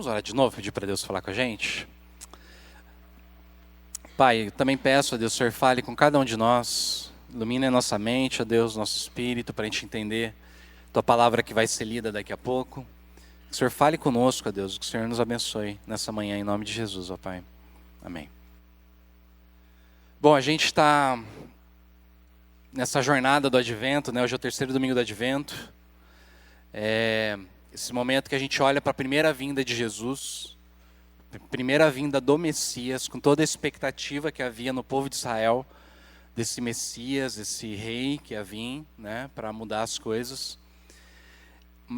Vamos orar de novo, pedir para Deus falar com a gente? Pai, eu também peço a Deus, Senhor, fale com cada um de nós, ilumine a nossa mente, a Deus, nosso espírito, para a gente entender Tua palavra que vai ser lida daqui a pouco. Que o Senhor fale conosco, a Deus, que o Senhor nos abençoe nessa manhã, em nome de Jesus, ó Pai. Amém. Bom, a gente está nessa jornada do Advento, né? Hoje é o terceiro domingo do Advento. Esse momento que a gente olha para a primeira vinda de Jesus, a primeira vinda do Messias, com toda a expectativa que havia no povo de Israel, desse Messias, esse rei que ia vir, né, para mudar as coisas.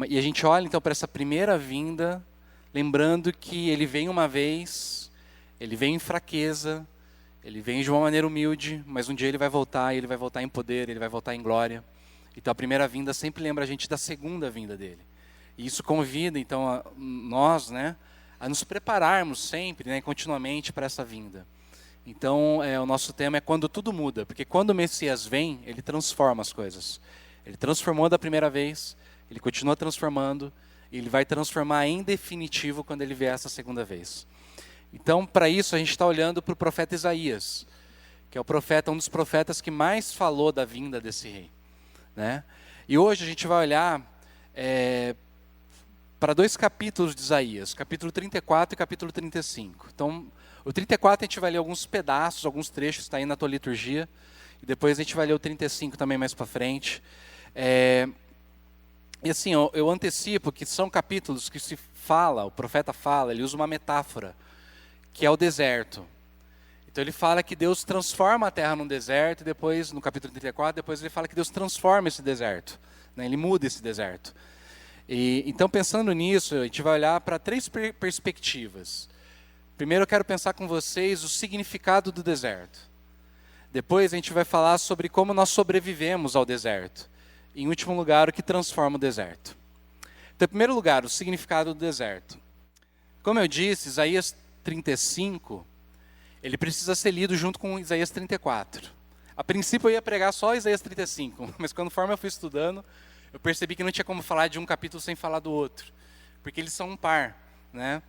E a gente olha então para essa primeira vinda, lembrando que ele vem uma vez, ele vem em fraqueza, ele vem de uma maneira humilde, mas um dia ele vai voltar, e ele vai voltar em poder, ele vai voltar em glória. Então a primeira vinda sempre lembra a gente da segunda vinda dele. E isso convida então nós, né, a nos prepararmos sempre, né, continuamente para essa vinda. Então o nosso tema é quando tudo muda, porque quando o Messias vem, ele transforma as coisas. Ele transformou da primeira vez, ele continua transformando, e ele vai transformar em definitivo quando ele vier essa segunda vez. Então, para isso, a gente está olhando para o profeta Isaías, que é o profeta, um dos profetas que mais falou da vinda desse rei, né? E hoje a gente vai olhar para dois capítulos de Isaías, capítulo 34 e capítulo 35. Então, o 34 a gente vai ler alguns pedaços, alguns trechos, está aí na tua liturgia, e depois a gente vai ler o 35 também mais para frente. E assim, eu antecipo que são capítulos que se fala, o profeta fala, ele usa uma metáfora, que é o deserto. Então ele fala que Deus transforma a terra num deserto, e depois, no capítulo 34, depois ele fala que Deus transforma esse deserto, né? Ele muda esse deserto. Então pensando nisso, a gente vai olhar para três perspectivas. Primeiro eu quero pensar com vocês o significado do deserto. Depois a gente vai falar sobre como nós sobrevivemos ao deserto. E em último lugar, o que transforma o deserto. Então, em primeiro lugar, o significado do deserto. Como eu disse, Isaías 35, ele precisa ser lido junto com Isaías 34. A princípio eu ia pregar só Isaías 35, mas conforme eu fui estudando, eu percebi que não tinha como falar de um capítulo sem falar do outro, porque eles são um par, né?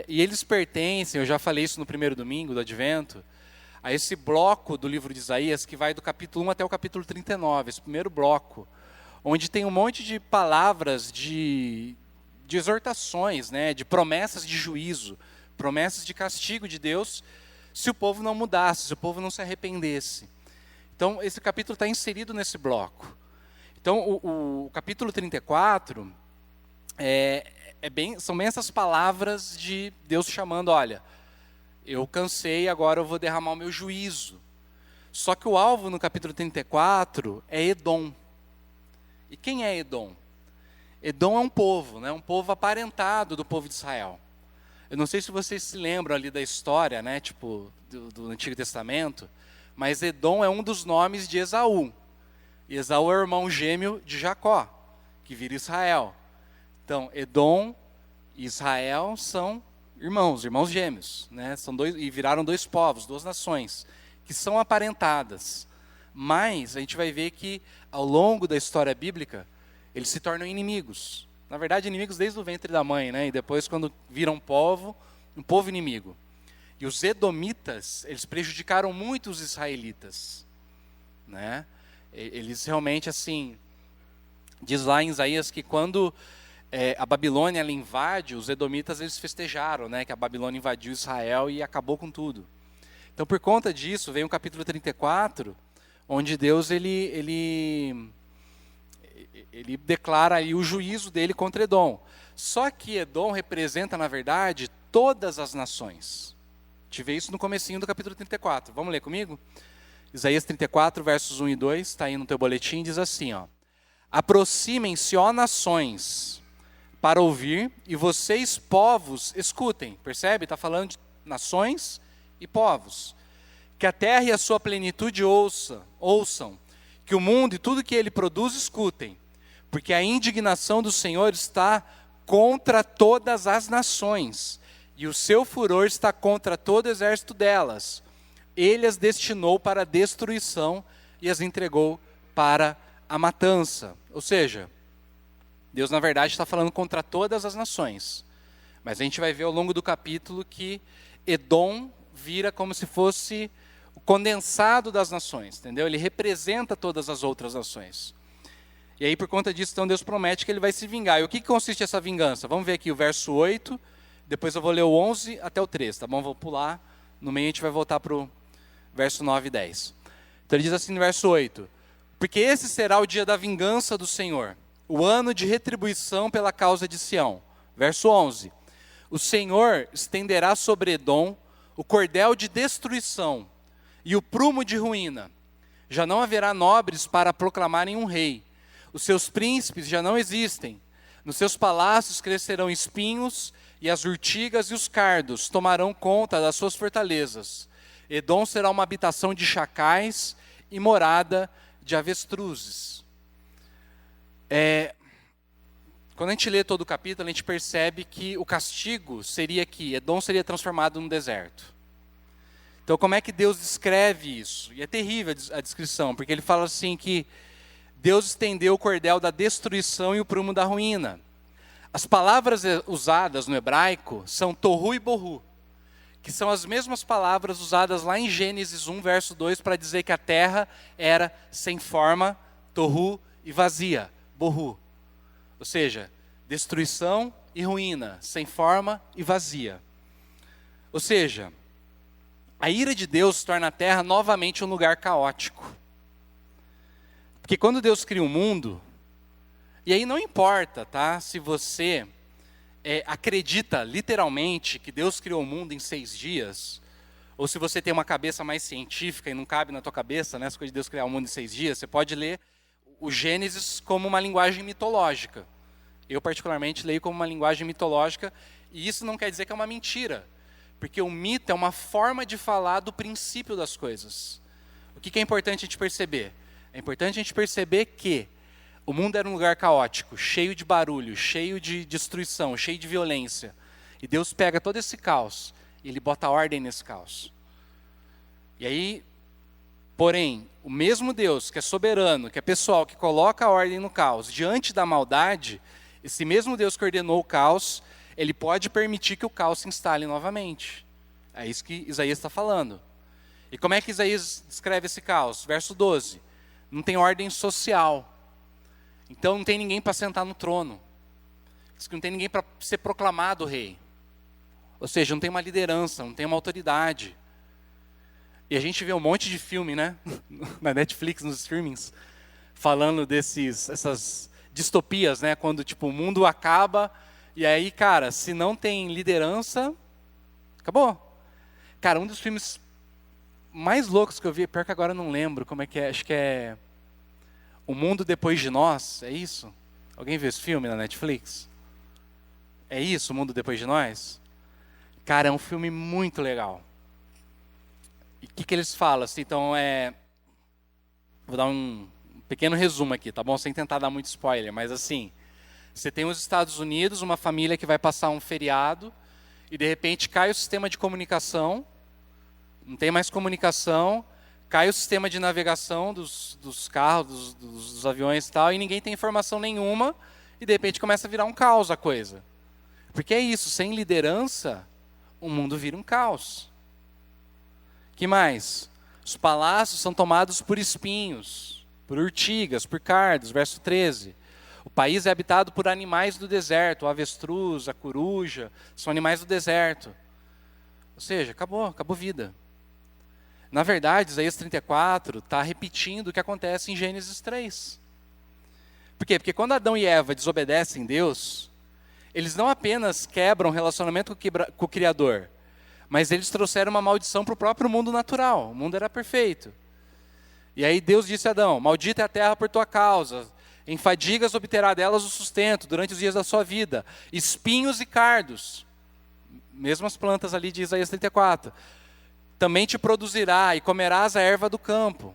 E eles pertencem, eu já falei isso no primeiro domingo do Advento, a esse bloco do livro de Isaías que vai do capítulo 1 até o capítulo 39, esse primeiro bloco, onde tem um monte de palavras de exortações, né, de promessas de juízo, promessas de castigo de Deus, se o povo não mudasse, se o povo não se arrependesse. Então, esse capítulo está inserido nesse bloco. Então, o capítulo 34 são bem essas palavras de Deus chamando, olha, eu cansei, agora eu vou derramar o meu juízo. Só que o alvo no capítulo 34 é Edom. E quem é Edom? Edom é um povo, né? Um povo aparentado do povo de Israel. Eu não sei se vocês se lembram ali da história, né, tipo, do Antigo Testamento, mas Edom é um dos nomes de Esaú. E Esaú é o irmão gêmeo de Jacó, que vira Israel. Então, Edom e Israel são irmãos gêmeos, né? São dois, e viraram dois povos, duas nações, que são aparentadas. Mas a gente vai ver que, ao longo da história bíblica, eles se tornam inimigos. Na verdade, inimigos desde o ventre da mãe, né? E depois, quando viram um povo inimigo. E os edomitas, eles prejudicaram muito os israelitas, né? Eles realmente, assim, diz lá em Isaías que quando a Babilônia ela invade, os edomitas eles festejaram, né? Que a Babilônia invadiu Israel e acabou com tudo. Então, por conta disso, vem o capítulo 34, onde Deus ele declara aí o juízo dele contra Edom. Só que Edom representa, na verdade, todas as nações. A gente vê isso no comecinho do capítulo 34. Vamos ler comigo? Isaías 34, versos 1 e 2, está aí no teu boletim, diz assim, ó: aproximem-se, ó nações, para ouvir, e vocês, povos, escutem. Percebe? Está falando de nações e povos. Que a terra e a sua plenitude ouçam, que o mundo e tudo que ele produz escutem. Porque a indignação do Senhor está contra todas as nações, e o seu furor está contra todo o exército delas. Ele as destinou para a destruição e as entregou para a matança. Ou seja, Deus na verdade está falando contra todas as nações, Mas a gente vai ver ao longo do capítulo que Edom vira como se fosse o condensado das nações, entendeu? Ele representa todas as outras nações. E aí, por conta disso, então, Deus promete que ele vai se vingar. E o que consiste essa vingança? Vamos ver aqui o verso 8, depois eu vou ler o 11 até o 13, tá bom? Vou pular, no meio a gente vai voltar para o verso 9 e 10. Então ele diz assim no verso 8, porque esse será o dia da vingança do Senhor, o ano de retribuição pela causa de Sião. Verso 11, o Senhor estenderá sobre Edom o cordel de destruição e o prumo de ruína. Já não haverá nobres para proclamarem um rei. Os seus príncipes já não existem. Nos seus palácios crescerão espinhos, e as urtigas e os cardos tomarão conta das suas fortalezas. Edom será uma habitação de chacais e morada de avestruzes. Quando a gente lê todo o capítulo, a gente percebe que o castigo seria que Edom seria transformado num deserto. Então, como é que Deus descreve isso? E é terrível a descrição, porque ele fala assim que Deus estendeu o cordel da destruição e o prumo da ruína. As palavras usadas no hebraico são tohu e bohu, que são as mesmas palavras usadas lá em Gênesis 1, verso 2, para dizer que a terra era sem forma, tohu, e vazia, bohu. Ou seja, destruição e ruína, sem forma e vazia. Ou seja, a ira de Deus torna a terra novamente um lugar caótico. Porque quando Deus cria o mundo, e aí não importa, tá? Se você acredita literalmente que Deus criou o mundo em 6 dias, ou se você tem uma cabeça mais científica e não cabe na tua cabeça, né, essa coisa de Deus criar o mundo em 6 dias, você pode ler o Gênesis como uma linguagem mitológica. Eu particularmente leio como uma linguagem mitológica, e isso não quer dizer que é uma mentira, porque o mito é uma forma de falar do princípio das coisas. O que é importante a gente perceber? É importante a gente perceber que o mundo era um lugar caótico, cheio de barulho, cheio de destruição, cheio de violência. E Deus pega todo esse caos e Ele bota ordem nesse caos. E aí, porém, o mesmo Deus que é soberano, que é pessoal, que coloca a ordem no caos, diante da maldade, esse mesmo Deus que ordenou o caos, Ele pode permitir que o caos se instale novamente. É isso que Isaías está falando. E como é que Isaías descreve esse caos? Verso 12. Não tem ordem social. Então não tem ninguém para sentar no trono. Diz que não tem ninguém para ser proclamado rei. Ou seja, não tem uma liderança, não tem uma autoridade. E a gente vê um monte de filme, né? Na Netflix, nos streamings, falando essas distopias, né? Quando tipo, o mundo acaba, e aí, cara, se não tem liderança, acabou. Cara, um dos filmes mais loucos que eu vi, pior que agora eu não lembro como é que é, acho que é O Mundo Depois de Nós, é isso? Alguém viu esse filme na Netflix? É isso, O Mundo Depois de Nós? Cara, é um filme muito legal. E o que eles falam? Assim, então, vou dar um pequeno resumo aqui, tá bom? Sem tentar dar muito spoiler, mas assim, você tem os Estados Unidos, uma família que vai passar um feriado, e de repente cai o sistema de comunicação, não tem mais comunicação, cai o sistema de navegação dos carros, dos aviões e tal, e ninguém tem informação nenhuma, e de repente começa a virar um caos a coisa. Porque é isso, sem liderança, o mundo vira um caos. Que mais? Os palácios são tomados por espinhos, por urtigas, por cardos, verso 13. O país é habitado por animais do deserto, o avestruz, a coruja, são animais do deserto. Ou seja, acabou vida. Na verdade, Isaías 34 está repetindo o que acontece em Gênesis 3. Por quê? Porque quando Adão e Eva desobedecem Deus, eles não apenas quebram o relacionamento com o Criador, mas eles trouxeram uma maldição para o próprio mundo natural. O mundo era perfeito. E aí Deus disse a Adão, maldita é a terra por tua causa, em fadigas obterá delas o sustento durante os dias da sua vida, espinhos e cardos, mesmas plantas ali de Isaías 34, também te produzirá e comerás a erva do campo.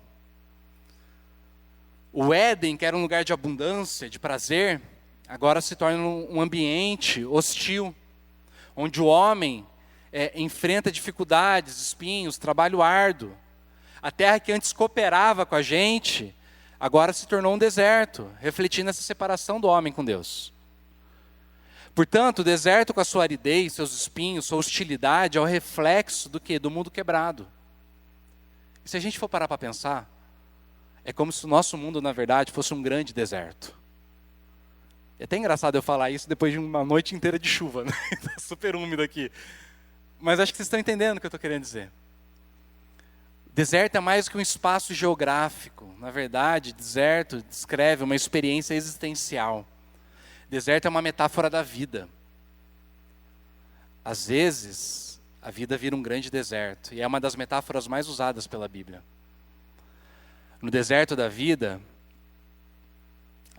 O Éden, que era um lugar de abundância, de prazer, agora se torna um ambiente hostil, onde o homem enfrenta dificuldades, espinhos, trabalho árduo. A terra que antes cooperava com a gente, agora se tornou um deserto, refletindo essa separação do homem com Deus. Portanto, o deserto com a sua aridez, seus espinhos, sua hostilidade, é o reflexo do quê? Do mundo quebrado. E se a gente for parar para pensar, é como se o nosso mundo, na verdade, fosse um grande deserto. É até engraçado eu falar isso depois de uma noite inteira de chuva, né? Está super úmido aqui. Mas acho que vocês estão entendendo o que eu estou querendo dizer. Deserto é mais que um espaço geográfico. Na verdade, deserto descreve uma experiência existencial. Deserto é uma metáfora da vida. Às vezes, a vida vira um grande deserto. E é uma das metáforas mais usadas pela Bíblia. No deserto da vida,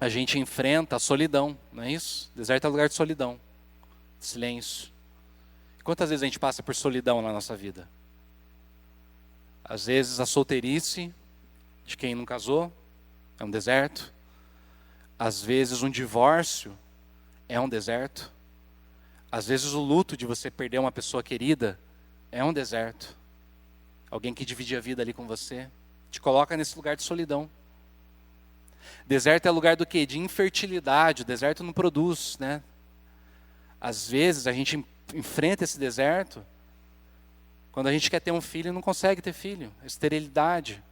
a gente enfrenta a solidão, não é isso? Deserto é lugar de solidão, de silêncio. Quantas vezes a gente passa por solidão na nossa vida? Às vezes a solteirice de quem não casou é um deserto. Às vezes um divórcio é um deserto. Às vezes o luto de você perder uma pessoa querida é um deserto. Alguém que divide a vida ali com você, te coloca nesse lugar de solidão. Deserto é lugar do quê? De infertilidade. O deserto não produz, né? Às vezes a gente enfrenta esse deserto quando a gente quer ter um filho e não consegue ter filho. Esterilidade.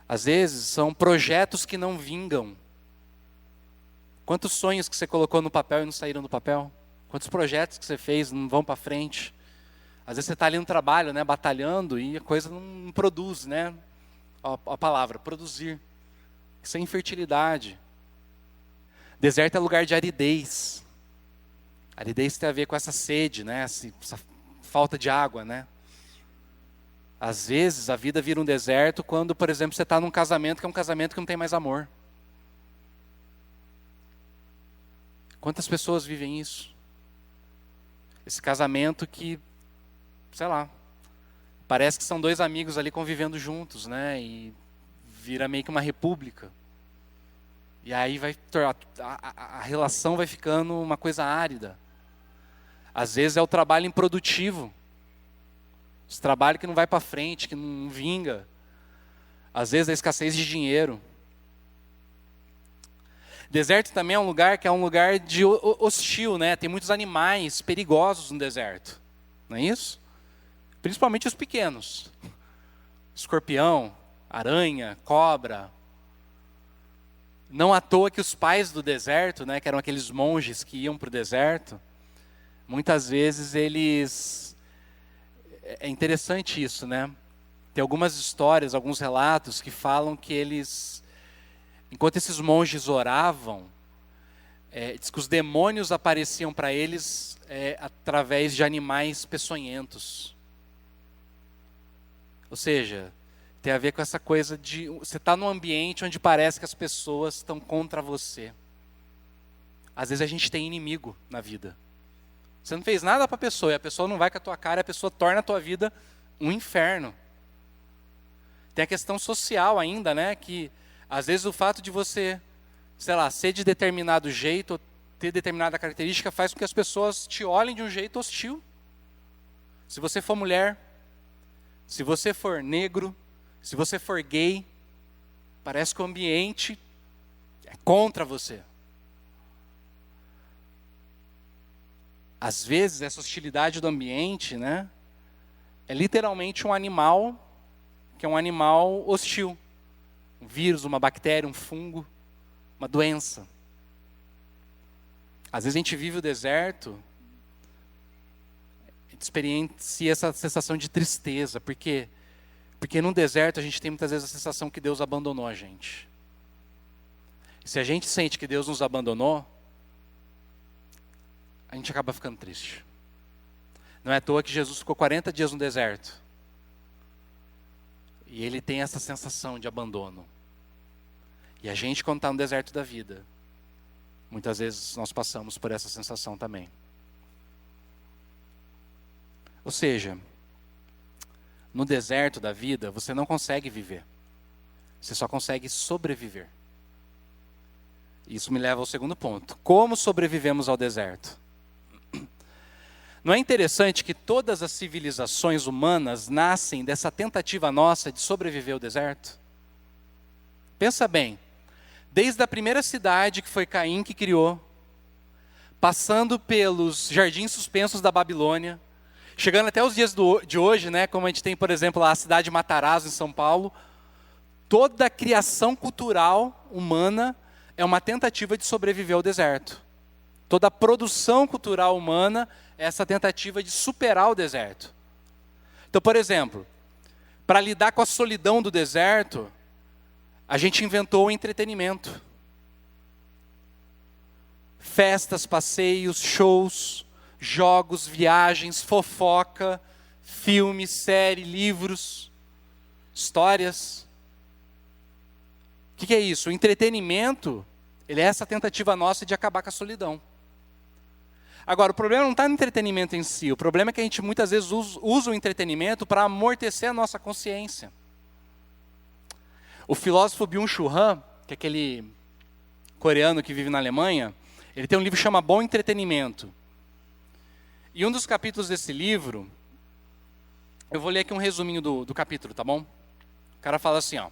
Às vezes são projetos que não vingam. Quantos sonhos que você colocou no papel e não saíram do papel? Quantos projetos que você fez não vão para frente? Às vezes você está ali no trabalho, né, batalhando e a coisa não produz, né? A palavra, produzir. Isso é infertilidade. Deserto é lugar de aridez. Aridez tem a ver com essa sede, né? Essa falta de água, né? Às vezes a vida vira um deserto quando, por exemplo, você está num casamento que é um casamento que não tem mais amor. Quantas pessoas vivem isso? Esse casamento que, sei lá, parece que são dois amigos ali convivendo juntos, né? E vira meio que uma república. E aí a relação vai ficando uma coisa árida. Às vezes é o trabalho improdutivo. Esse trabalho que não vai para frente, que não vinga. Às vezes a escassez de dinheiro. Deserto também é um lugar que é um lugar de hostil, né? Tem muitos animais perigosos no deserto. Não é isso? Principalmente os pequenos. Escorpião, aranha, cobra. Não à toa que os pais do deserto, né, que eram aqueles monges que iam para o deserto, muitas vezes eles... É interessante isso, né? Tem algumas histórias, alguns relatos que falam que eles, enquanto esses monges oravam, diz que os demônios apareciam para eles através de animais peçonhentos. Ou seja, tem a ver com essa coisa de você estar num ambiente onde parece que as pessoas estão contra você. Às vezes a gente tem inimigo na vida. Você não fez nada para a pessoa e a pessoa não vai com a tua cara e a pessoa torna a tua vida um inferno. Tem a questão social ainda, né? Que às vezes o fato de você, sei lá, ser de determinado jeito, ou ter determinada característica, faz com que as pessoas te olhem de um jeito hostil. Se você for mulher, se você for negro, se você for gay, parece que o ambiente é contra você. Às vezes, essa hostilidade do ambiente, né, é literalmente um animal, que é um animal hostil. Um vírus, uma bactéria, um fungo, uma doença. Às vezes a gente vive o deserto, a gente experiencia essa sensação de tristeza, porque no deserto a gente tem muitas vezes a sensação que Deus abandonou a gente. E se a gente sente que Deus nos abandonou, a gente acaba ficando triste. Não é à toa que Jesus ficou 40 dias no deserto. E ele tem essa sensação de abandono. E a gente, quando está no deserto da vida, muitas vezes nós passamos por essa sensação também. Ou seja, no deserto da vida, você não consegue viver. Você só consegue sobreviver. Isso me leva ao segundo ponto. Como sobrevivemos ao deserto? Não é interessante que todas as civilizações humanas nascem dessa tentativa nossa de sobreviver ao deserto? Pensa bem. Desde a primeira cidade, que foi Caim que criou, passando pelos jardins suspensos da Babilônia, chegando até os dias de hoje, né, como a gente tem, por exemplo, a cidade de Matarazzo, em São Paulo. Toda a criação cultural humana é uma tentativa de sobreviver ao deserto. Toda a produção cultural humana é essa tentativa de superar o deserto. Então, por exemplo, para lidar com a solidão do deserto, a gente inventou o entretenimento. Festas, passeios, shows, jogos, viagens, fofoca, filmes, série, livros, histórias. O que é isso? O entretenimento, ele é essa tentativa nossa de acabar com a solidão. Agora, o problema não está no entretenimento em si, o problema é que a gente muitas vezes usa o entretenimento para amortecer a nossa consciência. O filósofo Byung-Chul Han, que é aquele coreano que vive na Alemanha, ele tem um livro que chama Bom Entretenimento. E um dos capítulos desse livro, eu vou ler aqui um resuminho do capítulo, tá bom? O cara fala assim, ó.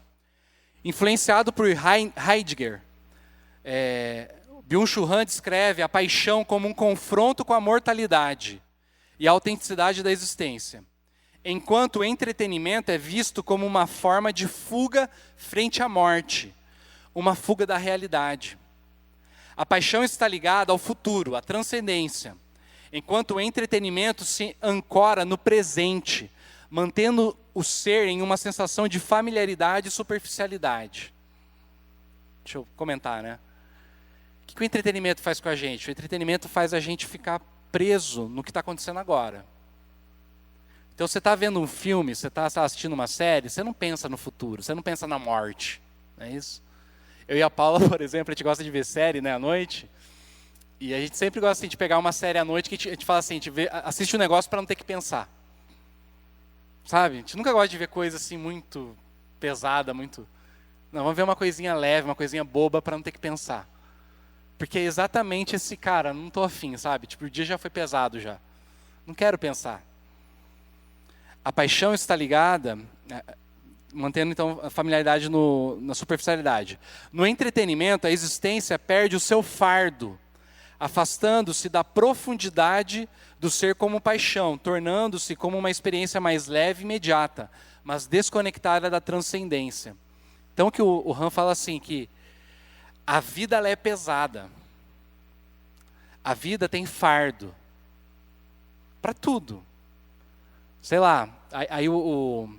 Influenciado por Heidegger, Byung-Chul Han descreve a paixão como um confronto com a mortalidade e a autenticidade da existência, enquanto o entretenimento é visto como uma forma de fuga frente à morte, uma fuga da realidade. A paixão está ligada ao futuro, à transcendência, enquanto o entretenimento se ancora no presente, mantendo o ser em uma sensação de familiaridade e superficialidade. Deixa eu comentar, né? O que o entretenimento faz com a gente? O entretenimento faz a gente ficar preso no que está acontecendo agora. Então, você está vendo um filme, você está assistindo uma série, você não pensa no futuro, você não pensa na morte, não é isso? Eu e a Paula, por exemplo, a gente gosta de ver série, né, à noite, e a gente sempre gosta assim, de pegar uma série à noite que a gente fala assim, assiste um negócio para não ter que pensar. Sabe? A gente nunca gosta de ver coisa assim muito pesada, muito... Não, vamos ver uma coisinha leve, uma coisinha boba para não ter que pensar. Porque é exatamente esse cara, não estou afim, sabe? Tipo, o dia já foi pesado já. Não quero pensar. A paixão está ligada, mantendo então a familiaridade na superficialidade. No entretenimento, a existência perde o seu fardo, afastando-se da profundidade do ser como paixão, tornando-se como uma experiência mais leve e imediata, mas desconectada da transcendência. Então que o Han fala assim, que a vida ela é pesada. A vida tem fardo. Para tudo. Sei lá, aí o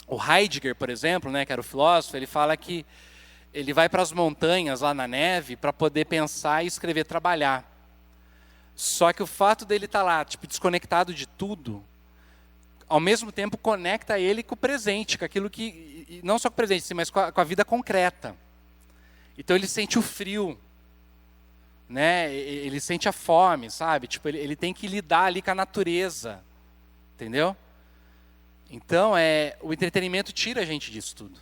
Heidegger, por exemplo, né, que era o filósofo, ele fala que ele vai para as montanhas lá na neve para poder pensar e escrever, trabalhar. Só que o fato dele estar lá, tipo, desconectado de tudo, ao mesmo tempo conecta ele com o presente, com aquilo que, não só com o presente, mas com a vida concreta. Então ele sente o frio, né? Ele sente a fome, sabe? Tipo, ele tem que lidar ali com a natureza, entendeu? Então, o entretenimento tira a gente disso tudo.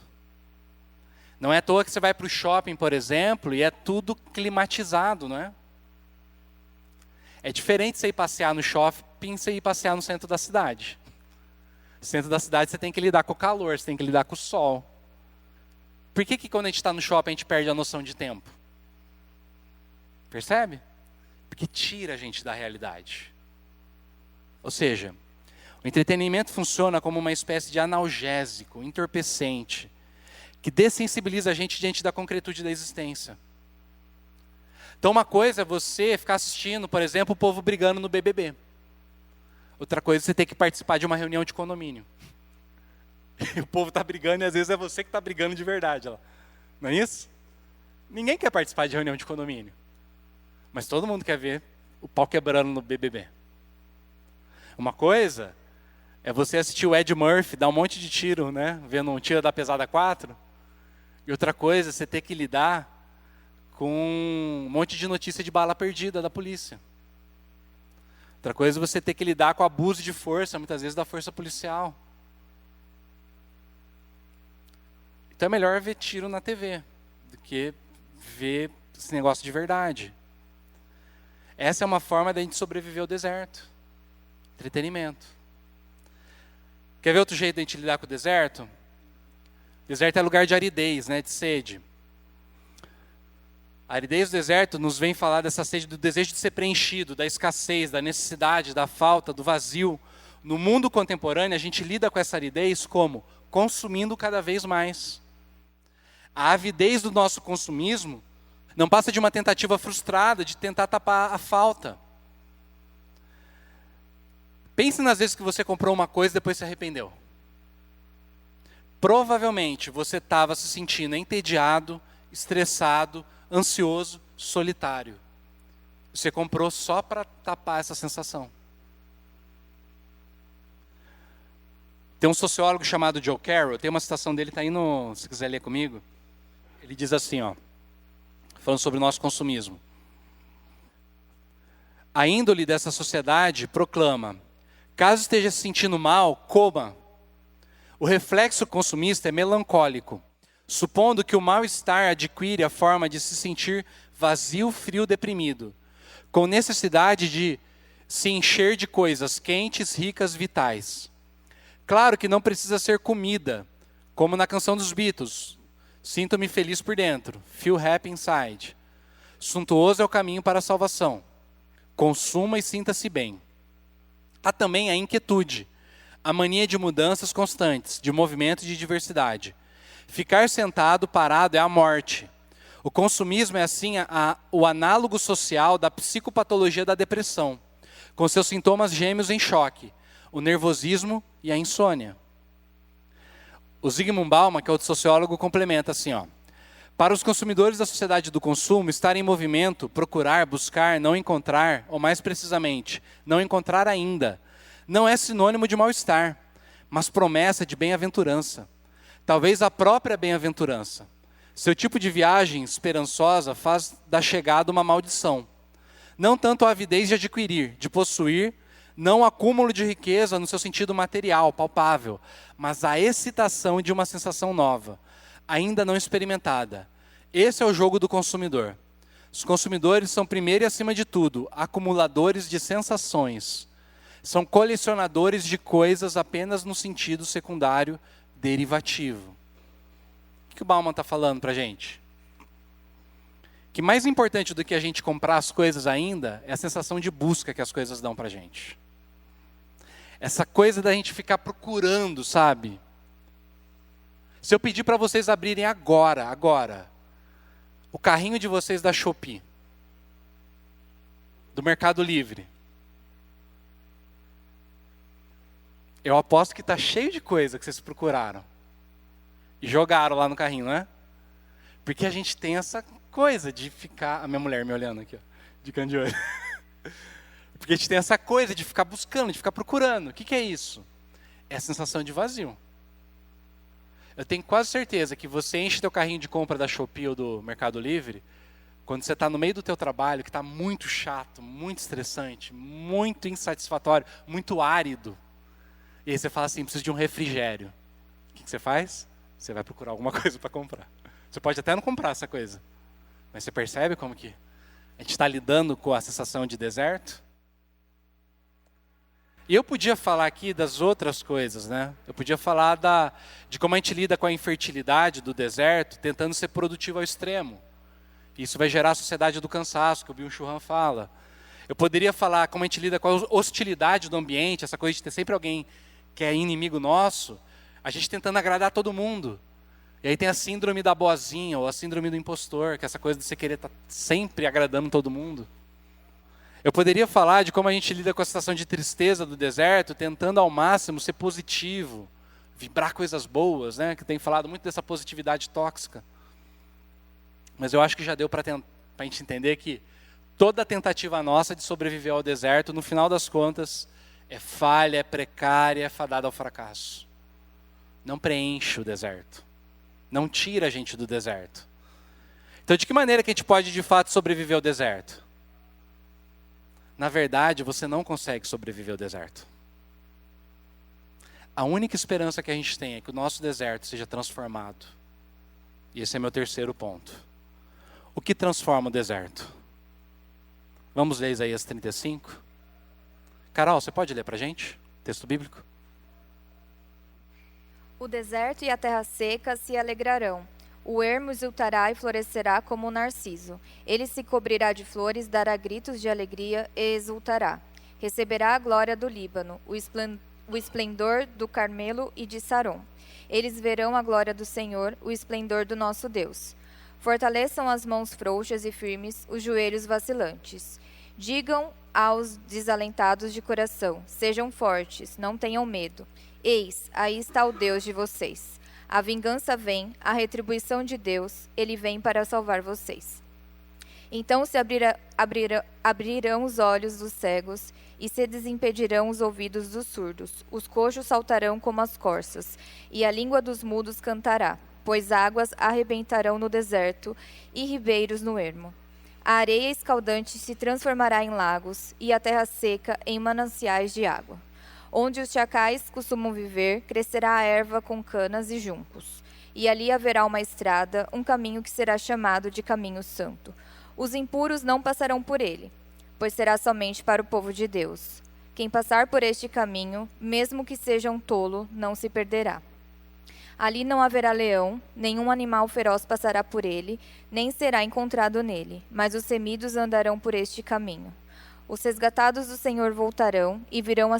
Não é à toa que você vai para o shopping, por exemplo, e é tudo climatizado, não é? É diferente você ir passear no shopping e você ir passear no centro da cidade. No centro da cidade você tem que lidar com o calor, você tem que lidar com o sol. Por que quando a gente está no shopping a gente perde a noção de tempo? Percebe? Porque tira a gente da realidade. Ou seja, o entretenimento funciona como uma espécie de analgésico, entorpecente, que dessensibiliza a gente diante da concretude da existência. Então uma coisa é você ficar assistindo, por exemplo, o povo brigando no BBB. Outra coisa é você ter que participar de uma reunião de condomínio. E o povo está brigando e às vezes é você que está brigando de verdade. Não é isso? Ninguém quer participar de reunião de condomínio. Mas todo mundo quer ver o pau quebrando no BBB. Uma coisa é você assistir o Ed Murphy, dar um monte de tiro, né? Vendo um Tiro da Pesada 4. E outra coisa é você ter que lidar com um monte de notícia de bala perdida da polícia. Outra coisa é você ter que lidar com o abuso de força, muitas vezes da força policial. Então é melhor ver tiro na TV do que ver esse negócio de verdade. Essa é uma forma da gente sobreviver ao deserto. Entretenimento. Quer ver outro jeito de a gente lidar com o deserto? O deserto é lugar de aridez, né, de sede. A aridez do deserto nos vem falar dessa sede, do desejo de ser preenchido, da escassez, da necessidade, da falta, do vazio. No mundo contemporâneo, a gente lida com essa aridez como? Consumindo cada vez mais. A avidez do nosso consumismo não passa de uma tentativa frustrada de tentar tapar a falta. Pense nas vezes que você comprou uma coisa e depois se arrependeu. Provavelmente você estava se sentindo entediado, estressado, ansioso, solitário. Você comprou só para tapar essa sensação. Tem um sociólogo chamado Joe Carroll, tem uma citação dele, está aí no, se quiser ler comigo. Ele diz assim, ó, falando sobre o nosso consumismo. A índole dessa sociedade proclama: caso esteja se sentindo mal, coma. O reflexo consumista é melancólico, supondo que o mal-estar adquire a forma de se sentir vazio, frio, deprimido, com necessidade de se encher de coisas quentes, ricas, vitais. Claro que não precisa ser comida, como na canção dos Beatles, sinto-me feliz por dentro, feel happy inside. Suntuoso é o caminho para a salvação. Consuma e sinta-se bem. Há também a inquietude, a mania de mudanças constantes, de movimento e de diversidade. Ficar sentado, parado é a morte. O consumismo é assim o análogo social da psicopatologia da depressão, com seus sintomas gêmeos em choque, o nervosismo e a insônia. O Zygmunt Bauman, que é outro sociólogo, complementa assim, ó: para os consumidores da sociedade do consumo, estar em movimento, procurar, buscar, não encontrar, ou mais precisamente, não encontrar ainda, não é sinônimo de mal-estar, mas promessa de bem-aventurança. Talvez a própria bem-aventurança. Seu tipo de viagem esperançosa faz da chegada uma maldição. Não tanto a avidez de adquirir, de possuir, não o acúmulo de riqueza no seu sentido material, palpável, mas a excitação de uma sensação nova, ainda não experimentada. Esse é o jogo do consumidor. Os consumidores são, primeiro e acima de tudo, acumuladores de sensações. São colecionadores de coisas apenas no sentido secundário derivativo. O que o Bauman está falando para a gente? Que mais importante do que a gente comprar as coisas ainda é a sensação de busca que as coisas dão para a gente. Essa coisa da gente ficar procurando, sabe? Se eu pedir para vocês abrirem agora, o carrinho de vocês da Shopee, do Mercado Livre, eu aposto que está cheio de coisa que vocês procuraram e jogaram lá no carrinho, não é? Porque a gente tem essa coisa de ficar... A minha mulher me olhando aqui, ó, de canto de olho. Porque a gente tem essa coisa de ficar buscando, de ficar procurando. O que é isso? É a sensação de vazio. Eu tenho quase certeza que você enche teu carrinho de compra da Shopee ou do Mercado Livre, quando você está no meio do teu trabalho, que está muito chato, muito estressante, muito insatisfatório, muito árido. E aí você fala assim, preciso de um refrigério. O que você faz? Você vai procurar alguma coisa para comprar. Você pode até não comprar essa coisa, mas você percebe como que a gente está lidando com a sensação de deserto? E eu podia falar aqui das outras coisas, né? Eu podia falar de como a gente lida com a infertilidade do deserto, tentando ser produtivo ao extremo. Isso vai gerar a sociedade do cansaço, que o Byung-Chul Han fala. Eu poderia falar como a gente lida com a hostilidade do ambiente, essa coisa de ter sempre alguém que é inimigo nosso, a gente tentando agradar todo mundo. E aí tem a síndrome da boazinha, ou a síndrome do impostor, que é essa coisa de você querer estar sempre agradando todo mundo. Eu poderia falar de como a gente lida com a sensação de tristeza do deserto, tentando ao máximo ser positivo, vibrar coisas boas, né? Que tem falado muito dessa positividade tóxica. Mas eu acho que já deu para a gente entender que toda tentativa nossa de sobreviver ao deserto, no final das contas, é falha, é precária, é fadada ao fracasso. Não preenche o deserto. Não tira a gente do deserto. Então, de que maneira que a gente pode, de fato, sobreviver ao deserto? Na verdade, você não consegue sobreviver ao deserto. A única esperança que a gente tem é que o nosso deserto seja transformado. E esse é meu terceiro ponto. O que transforma o deserto? Vamos ler Isaías 35? Carol, você pode ler para a gente? Texto bíblico? O deserto e a terra seca se alegrarão. O ermo exultará e florescerá como o narciso. Ele se cobrirá de flores, dará gritos de alegria e exultará. Receberá a glória do Líbano, o esplendor do Carmelo e de Sarom. Eles verão a glória do Senhor, o esplendor do nosso Deus. Fortaleçam as mãos frouxas e firmes, os joelhos vacilantes. Digam aos desalentados de coração: sejam fortes, não tenham medo. Eis, aí está o Deus de vocês. A vingança vem, a retribuição de Deus, ele vem para salvar vocês. Então se abrirão os olhos dos cegos e se desimpedirão os ouvidos dos surdos. Os coxos saltarão como as corças, e a língua dos mudos cantará, pois águas arrebentarão no deserto e ribeiros no ermo. A areia escaldante se transformará em lagos, e a terra seca em mananciais de água. Onde os chacais costumam viver, crescerá a erva com canas e juncos. E ali haverá uma estrada, um caminho que será chamado de caminho santo. Os impuros não passarão por ele, pois será somente para o povo de Deus. Quem passar por este caminho, mesmo que seja um tolo, não se perderá. Ali não haverá leão, nenhum animal feroz passará por ele, nem será encontrado nele, mas os remidos andarão por este caminho. Os resgatados do Senhor voltarão e virão a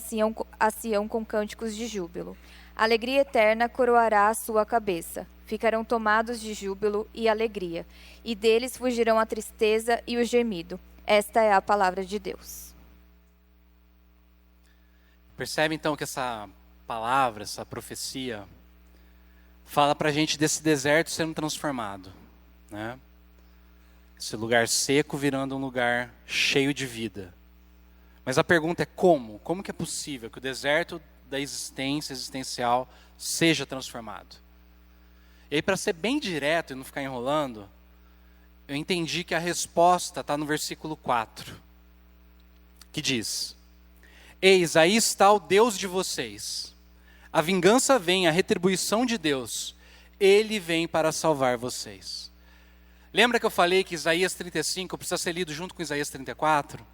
Sião com cânticos de júbilo. A alegria eterna coroará a sua cabeça. Ficarão tomados de júbilo e alegria, e deles fugirão a tristeza e o gemido. Esta é a palavra de Deus. Percebe então que essa palavra, essa profecia, fala para a gente desse deserto sendo transformado, né? Esse lugar seco virando um lugar cheio de vida. Mas a pergunta é como? Como que é possível que o deserto da existência existencial seja transformado? E aí, para ser bem direto e não ficar enrolando, eu entendi que a resposta está no versículo 4, que diz: Eis, aí está o Deus de vocês. A vingança vem, a retribuição de Deus. Ele vem para salvar vocês. Lembra que eu falei que Isaías 35 precisa ser lido junto com Isaías 34?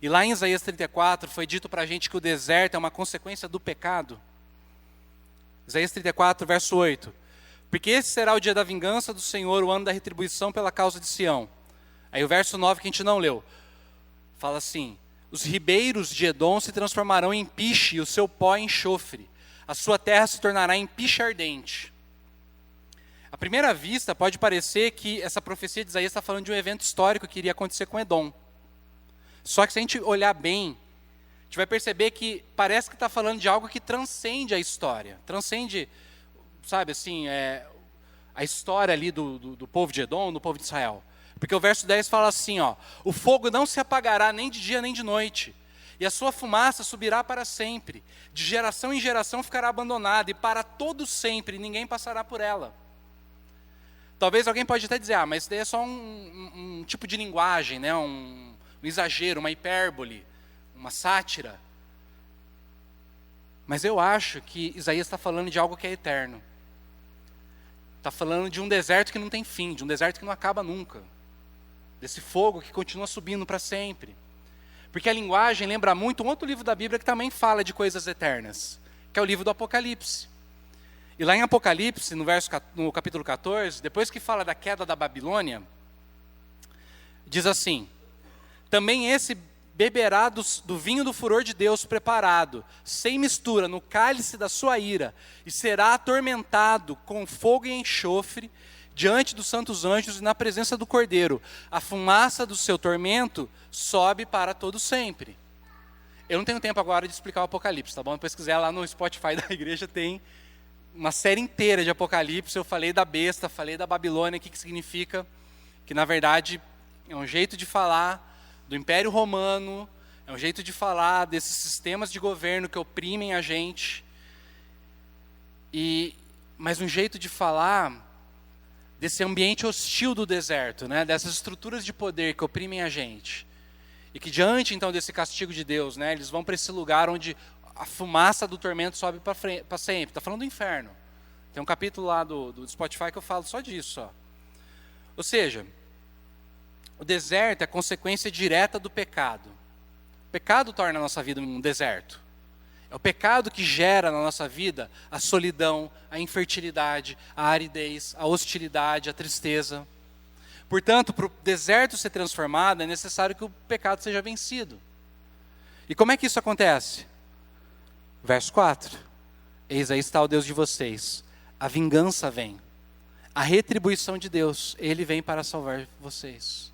E lá em Isaías 34 foi dito para a gente que o deserto é uma consequência do pecado. Isaías 34, verso 8. Porque esse será o dia da vingança do Senhor, o ano da retribuição pela causa de Sião. Aí o verso 9 que a gente não leu. Fala assim: os ribeiros de Edom se transformarão em piche e o seu pó em enxofre. A sua terra se tornará em piche ardente. À primeira vista pode parecer que essa profecia de Isaías está falando de um evento histórico que iria acontecer com Edom. Só que se a gente olhar bem, a gente vai perceber que parece que está falando de algo que transcende a história. Transcende, sabe assim, a história ali do povo de Edom, do povo de Israel. Porque o verso 10 fala assim, ó: o fogo não se apagará nem de dia nem de noite, e a sua fumaça subirá para sempre. De geração em geração ficará abandonada, e para todo sempre ninguém passará por ela. Talvez alguém pode até dizer, mas isso daí é só um tipo de linguagem, né? Um exagero, uma hipérbole, uma sátira. Mas eu acho que Isaías está falando de algo que é eterno. Está falando de um deserto que não tem fim, de um deserto que não acaba nunca. Desse fogo que continua subindo para sempre. Porque a linguagem lembra muito um outro livro da Bíblia que também fala de coisas eternas, que é o livro do Apocalipse. E lá em Apocalipse, no capítulo 14, depois que fala da queda da Babilônia, diz assim: também esse beberá do vinho do furor de Deus preparado, sem mistura, no cálice da sua ira, e será atormentado com fogo e enxofre, diante dos santos anjos e na presença do Cordeiro. A fumaça do seu tormento sobe para todo sempre. Eu não tenho tempo agora de explicar o Apocalipse, tá bom? Depois se quiser, lá no Spotify da igreja tem uma série inteira de Apocalipse. Eu falei da besta, falei da Babilônia, o que significa, que na verdade é um jeito de falar do Império Romano, é um jeito de falar desses sistemas de governo que oprimem a gente, mas um jeito de falar desse ambiente hostil do deserto, né? Dessas estruturas de poder que oprimem a gente. E que diante então desse castigo de Deus, né, eles vão para esse lugar onde a fumaça do tormento sobe para sempre. Está falando do inferno. Tem um capítulo lá do Spotify que eu falo só disso. Ó. Ou seja, o deserto é a consequência direta do pecado. O pecado torna a nossa vida um deserto. É o pecado que gera na nossa vida a solidão, a infertilidade, a aridez, a hostilidade, a tristeza. Portanto, para o deserto ser transformado, é necessário que o pecado seja vencido. E como é que isso acontece? Verso 4. Eis aí está o Deus de vocês. A vingança vem. A retribuição de Deus. Ele vem para salvar vocês.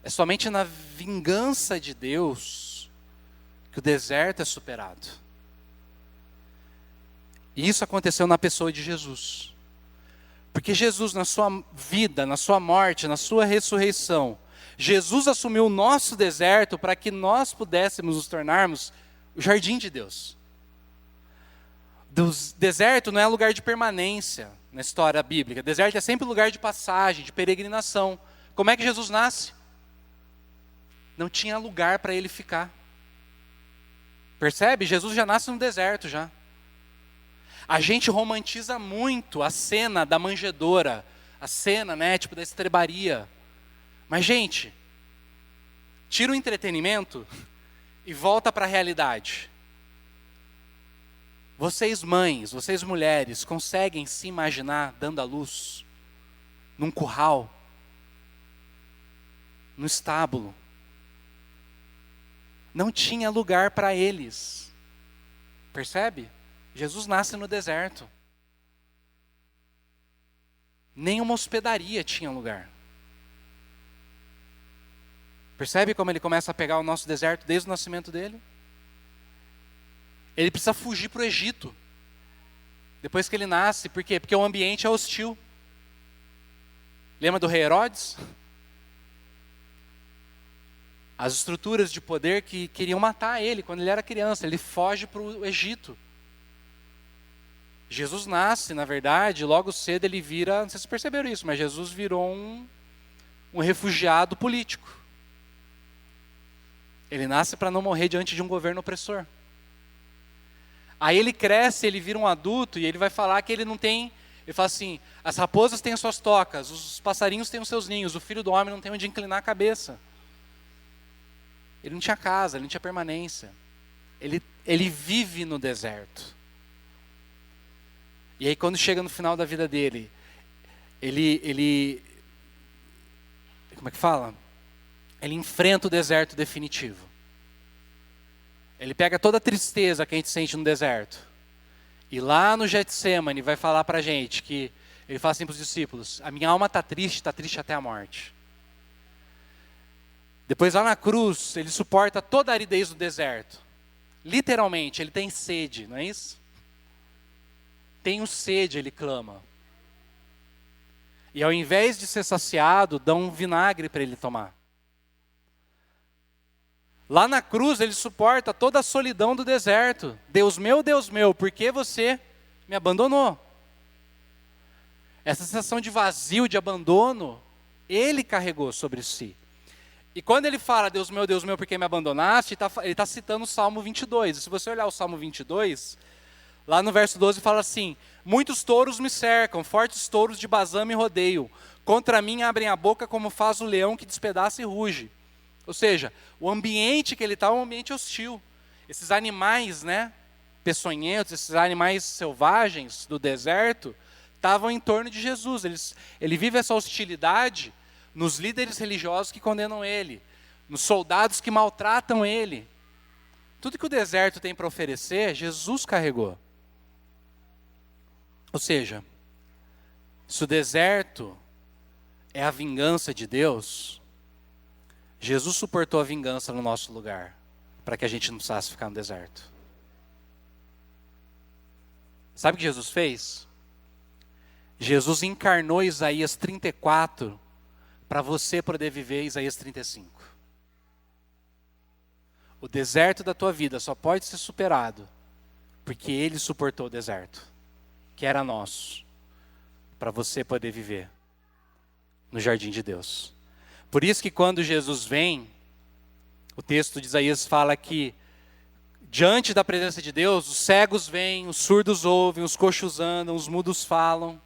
É somente na vingança de Deus que o deserto é superado. E isso aconteceu na pessoa de Jesus. Porque Jesus, na sua vida, na sua morte, na sua ressurreição, Jesus assumiu o nosso deserto para que nós pudéssemos nos tornarmos o jardim de Deus. Deserto não é lugar de permanência na história bíblica. Deserto é sempre lugar de passagem, de peregrinação. Como é que Jesus nasce? Não tinha lugar para ele ficar. Percebe? Jesus já nasce no deserto já. A gente romantiza muito a cena da manjedoura, a cena, né, tipo da estrebaria. Mas, gente, tira o entretenimento e volta para a realidade. Vocês mães, vocês mulheres, conseguem se imaginar dando à luz num curral, no estábulo? Não tinha lugar para eles. Percebe? Jesus nasce no deserto. Nenhuma hospedaria tinha lugar. Percebe como ele começa a pegar o nosso deserto desde o nascimento dele? Ele precisa fugir para o Egito. Depois que ele nasce. Por quê? Porque o ambiente é hostil. Lembra do rei Herodes? As estruturas de poder que queriam matar ele quando ele era criança. Ele foge para o Egito. Jesus nasce, na verdade, logo cedo ele vira, não sei se vocês perceberam isso, mas Jesus virou um refugiado político. Ele nasce para não morrer diante de um governo opressor. Aí ele cresce, ele vira um adulto e ele vai falar que ele não tem, ele fala assim, as raposas têm as suas tocas, os passarinhos têm os seus ninhos, o filho do homem não tem onde inclinar a cabeça. Ele não tinha casa, ele não tinha permanência. Ele vive no deserto. E aí quando chega no final da vida dele, ele como é que fala? Ele enfrenta o deserto definitivo. Ele pega toda a tristeza que a gente sente no deserto. E lá no Getsêmani vai falar pra gente que, ele fala assim para os discípulos, a minha alma está triste até a morte. Depois lá na cruz, ele suporta toda a aridez do deserto. Literalmente, ele tem sede, não é isso? Tenho sede, ele clama. E ao invés de ser saciado, dão um vinagre para ele tomar. Lá na cruz ele suporta toda a solidão do deserto. Deus meu, por que você me abandonou? Essa sensação de vazio, de abandono, ele carregou sobre si. E quando ele fala, Deus meu, por que me abandonaste? Ele está citando o Salmo 22. E se você olhar o Salmo 22, lá no verso 12 fala assim, muitos touros me cercam, fortes touros de Bazã me rodeiam. Contra mim abrem a boca como faz o leão que despedaça e ruge. Ou seja, o ambiente que ele está é um ambiente hostil. Esses animais, né, peçonhentos, esses animais selvagens do deserto, estavam em torno de Jesus. Ele vive essa hostilidade nos líderes religiosos que condenam ele, nos soldados que maltratam ele. Tudo que o deserto tem para oferecer, Jesus carregou. Ou seja, se o deserto é a vingança de Deus, Jesus suportou a vingança no nosso lugar, para que a gente não precisasse ficar no deserto. Sabe o que Jesus fez? Jesus encarnou Isaías 34 para você poder viver Isaías 35. O deserto da tua vida só pode ser superado porque ele suportou o deserto, que era nosso, para você poder viver no jardim de Deus. Por isso que quando Jesus vem, o texto de Isaías fala que diante da presença de Deus, os cegos vêm, os surdos ouvem, os coxos andam, os mudos falam.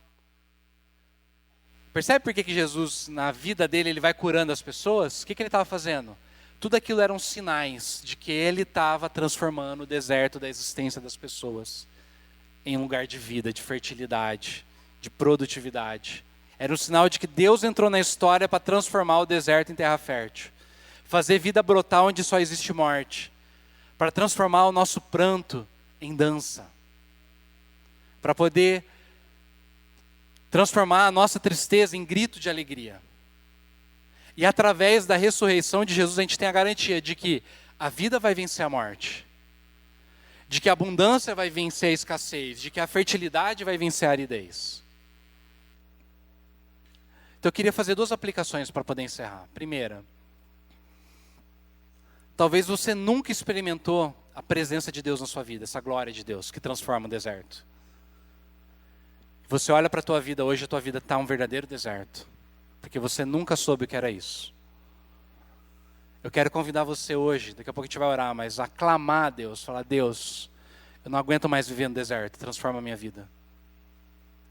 Percebe por que Jesus, na vida dele, ele vai curando as pessoas? O que ele estava fazendo? Tudo aquilo eram sinais de que ele estava transformando o deserto da existência das pessoas em um lugar de vida, de fertilidade, de produtividade. Era um sinal de que Deus entrou na história para transformar o deserto em terra fértil. Fazer vida brotar onde só existe morte. Para transformar o nosso pranto em dança. Para poder transformar a nossa tristeza em grito de alegria. E através da ressurreição de Jesus, a gente tem a garantia de que a vida vai vencer a morte. De que a abundância vai vencer a escassez. De que a fertilidade vai vencer a aridez. Então eu queria fazer 2 aplicações para poder encerrar. Primeira, talvez você nunca experimentou a presença de Deus na sua vida, essa glória de Deus que transforma o deserto. Você olha para a tua vida hoje, a tua vida está um verdadeiro deserto. Porque você nunca soube o que era isso. Eu quero convidar você hoje, daqui a pouco a gente vai orar, mas a clamar a Deus, falar: Deus, eu não aguento mais viver no deserto, transforma a minha vida.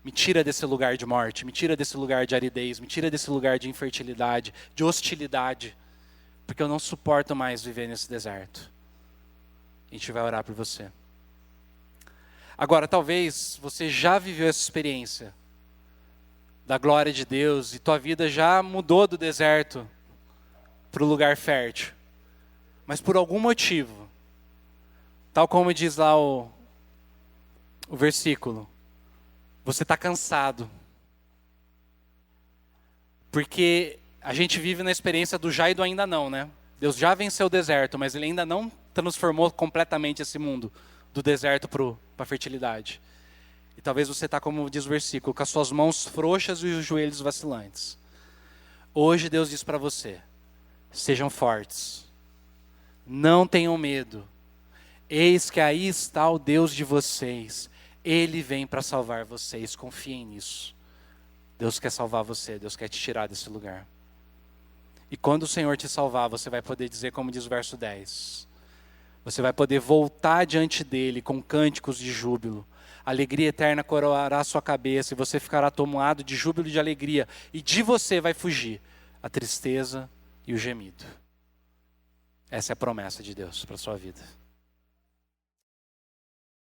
Me tira desse lugar de morte, me tira desse lugar de aridez, me tira desse lugar de infertilidade, de hostilidade, porque eu não suporto mais viver nesse deserto. A gente vai orar por você. Agora, talvez você já viveu essa experiência da glória de Deus e tua vida já mudou do deserto para o lugar fértil. Mas por algum motivo, tal como diz lá o versículo, você está cansado. Porque a gente vive na experiência do já e do ainda não, né? Deus já venceu o deserto, mas Ele ainda não transformou completamente esse mundo do deserto para a fertilidade. E talvez você está, como diz o versículo, com as suas mãos frouxas e os joelhos vacilantes. Hoje Deus diz para você: sejam fortes, não tenham medo, eis que aí está o Deus de vocês, Ele vem para salvar vocês, confiem nisso. Deus quer salvar você, Deus quer te tirar desse lugar. E quando o Senhor te salvar, você vai poder dizer, como diz o verso 10, você vai poder voltar diante dEle com cânticos de júbilo. A alegria eterna coroará a sua cabeça e você ficará tomado de júbilo e de alegria. E de você vai fugir a tristeza e o gemido. Essa é a promessa de Deus para a sua vida.